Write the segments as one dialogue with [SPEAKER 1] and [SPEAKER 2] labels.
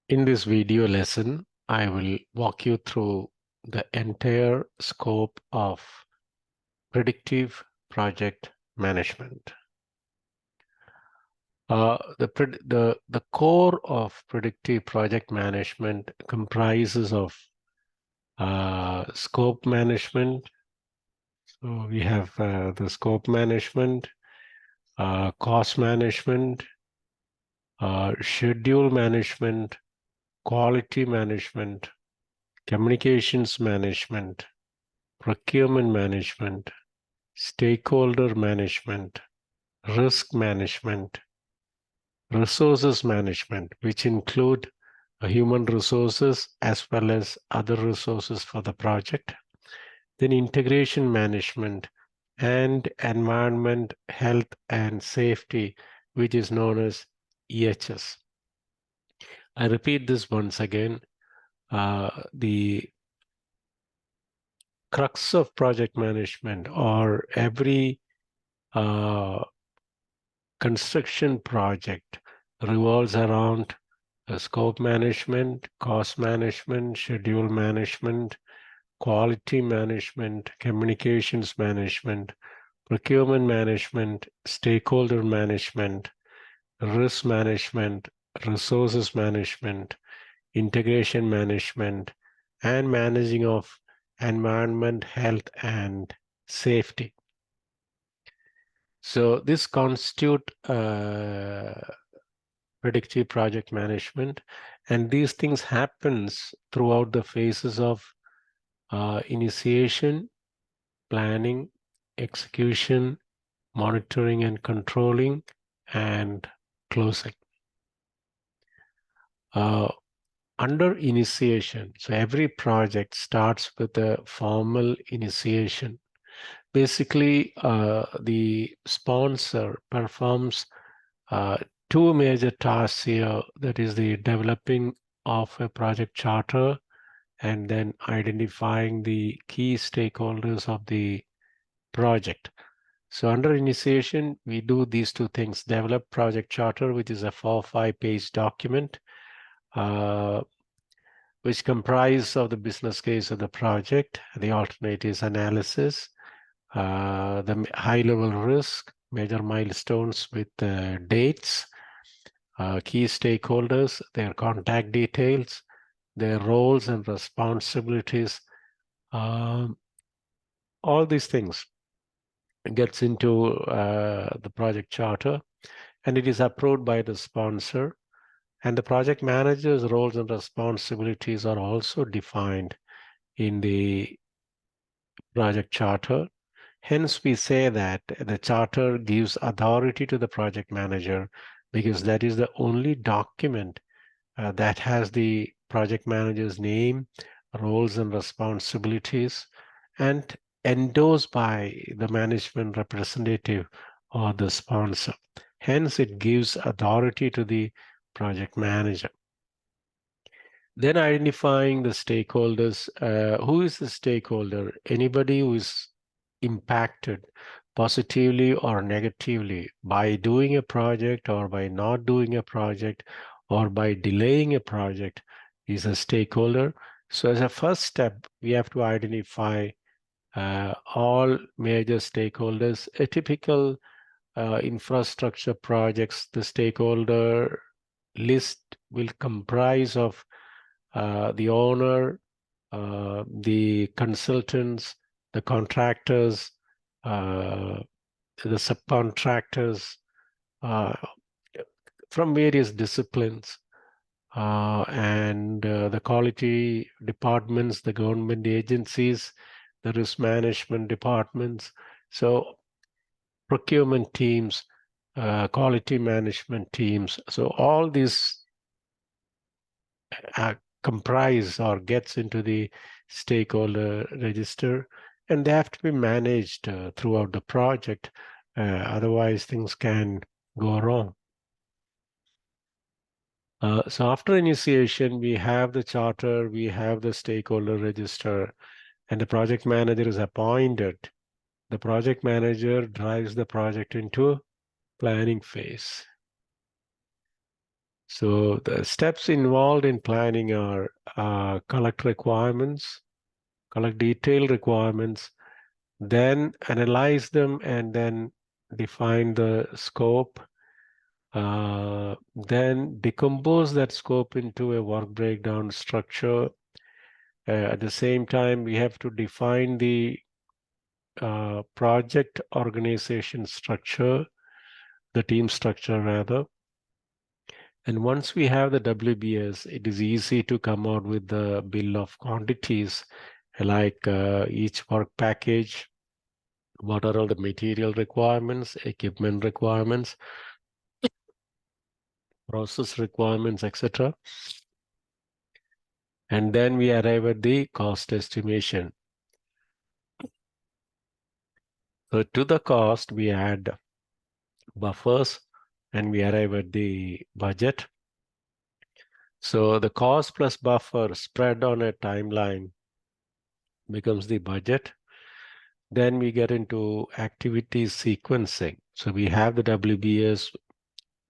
[SPEAKER 1] In this video lesson, I will walk you through the entire scope of predictive project management. The core of predictive project management comprises of scope management. So we have the scope management, cost management, schedule management, quality management, communications management, procurement management, stakeholder management, risk management, resources management, which include human resources as well as other resources for the project, then integration management, and environment, health, and safety, which is known as EHS. I repeat this once again. The crux of project management, or every construction project, revolves around scope management, cost management, schedule management, quality management, communications management, procurement management, stakeholder management, risk management, resources management, integration management, and managing of environment, health, and safety. So this constitute predictive project management, and these things happens throughout the phases of initiation, planning, execution, monitoring and controlling, and closing. Under initiation, so every project starts with a formal initiation. Basically, the sponsor performs two major tasks here, that is the developing of a project charter and then identifying the key stakeholders of the project. So under initiation, we do these two things: develop project charter, which is a 4 or 5 page document, which comprises of the business case of the project, the alternatives analysis, the high-level risk, major milestones with dates, key stakeholders, their contact details, their roles and responsibilities. All these things gets into the project charter, and it is approved by the sponsor. And the project manager's roles and responsibilities are also defined in the project charter. Hence, we say that the charter gives authority to the project manager because that is the only document that has the project manager's name, roles and responsibilities, and endorsed by the management representative or the sponsor. Hence, it gives authority to the project manager. Then identifying the stakeholders. Who is the stakeholder? Anybody who is impacted positively or negatively by doing a project or by not doing a project or by delaying a project is a stakeholder. So as a first step, we have to identify all major stakeholders. A typical infrastructure projects, the stakeholder list will comprise of the owner, the consultants, the contractors, the subcontractors from various disciplines, and the quality departments, the government agencies, the risk management departments, so procurement teams, quality management teams. So all these comprise or gets into the stakeholder register, and they have to be managed throughout the project. Otherwise, things can go wrong. So after initiation, we have the charter, we have the stakeholder register, and the project manager is appointed. The project manager drives the project into planning phase. So the steps involved in planning are collect requirements, collect detailed requirements, then analyze them and then define the scope, then decompose that scope into a work breakdown structure. At the same time, we have to define the project organization structure, the team structure rather. And once we have the WBS, it is easy to come out with the bill of quantities, like each work package, what are all the material requirements, equipment requirements, process requirements, etc. And then we arrive at the cost estimation. So to the cost, we add buffers and we arrive at the budget. So the cost plus buffer spread on a timeline becomes the budget. Then we get into activity sequencing. So we have the WBS,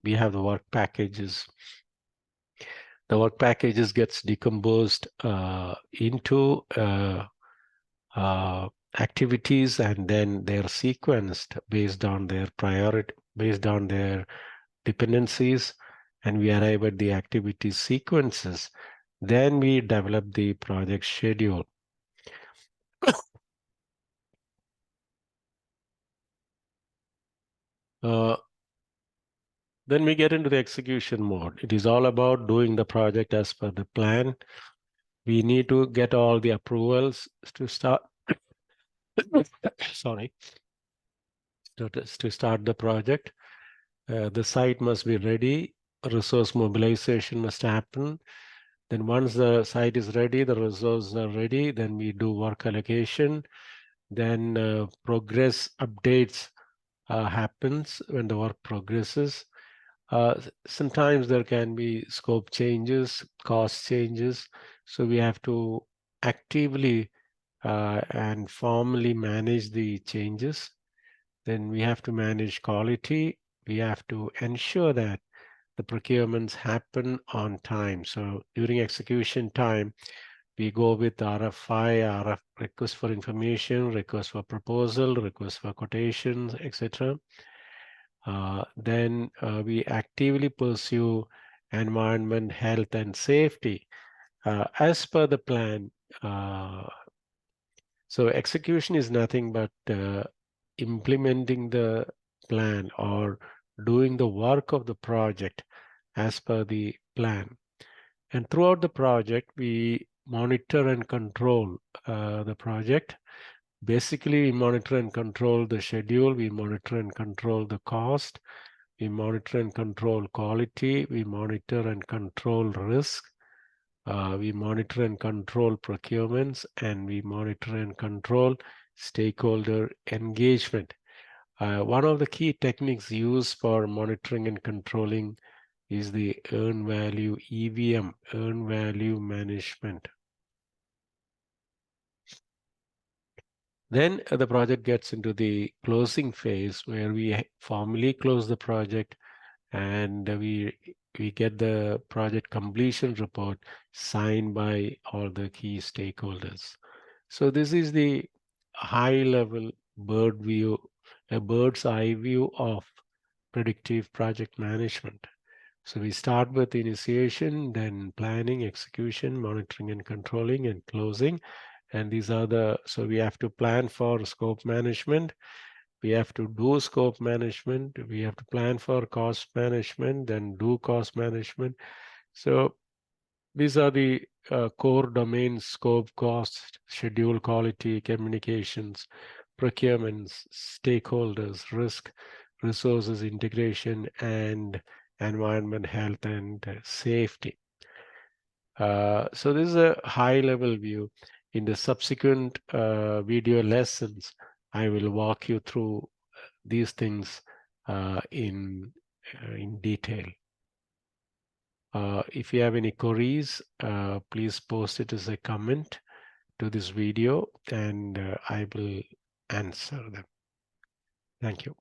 [SPEAKER 1] we have the work packages. The work packages gets decomposed into activities, and then they're sequenced based on their priority, based on their dependencies, and we arrive at the activity sequences. Then we develop the project schedule. Then we get into the execution mode. It is all about doing the project as per the plan. We need to get all the approvals to start. Sorry. To start the project. The site must be ready. Resource mobilization must happen. Then once the site is ready, the resources are ready, then we do work allocation. Then progress updates happens when the work progresses. Sometimes there can be scope changes, cost changes. So we have to actively and formally manage the changes. Then we have to manage quality. We have to ensure that the procurements happen on time. So during execution time, we go with RFI, RF request for information, request for proposal, request for quotations, etc. Then we actively pursue environment, health, and safety as per the plan. So execution is nothing but implementing the plan or doing the work of the project as per the plan. And throughout the project, we monitor and control the project. Basically, we monitor and control the schedule, we monitor and control the cost, we monitor and control quality, we monitor and control risk, we monitor and control procurements, and we monitor and control stakeholder engagement. One of the key techniques used for monitoring and controlling is the earn value EVM, earn value management. Then the project gets into the closing phase where we formally close the project and we get the project completion report signed by all the key stakeholders. So this is the high level bird view, a bird's eye view of predictive project management. So we start with initiation, then planning, execution, monitoring and controlling, and closing. And these are the, so we have to plan for scope management. We have to do scope management. We have to plan for cost management, then do cost management. So these are the core domains: scope, cost, schedule, quality, communications, procurements, stakeholders, risk, resources integration, and environment, health, and safety. So this is a high-level view. In the subsequent video lessons, I will walk you through these things in detail. If you have any queries, please post it as a comment to this video and I will answer them. Thank you.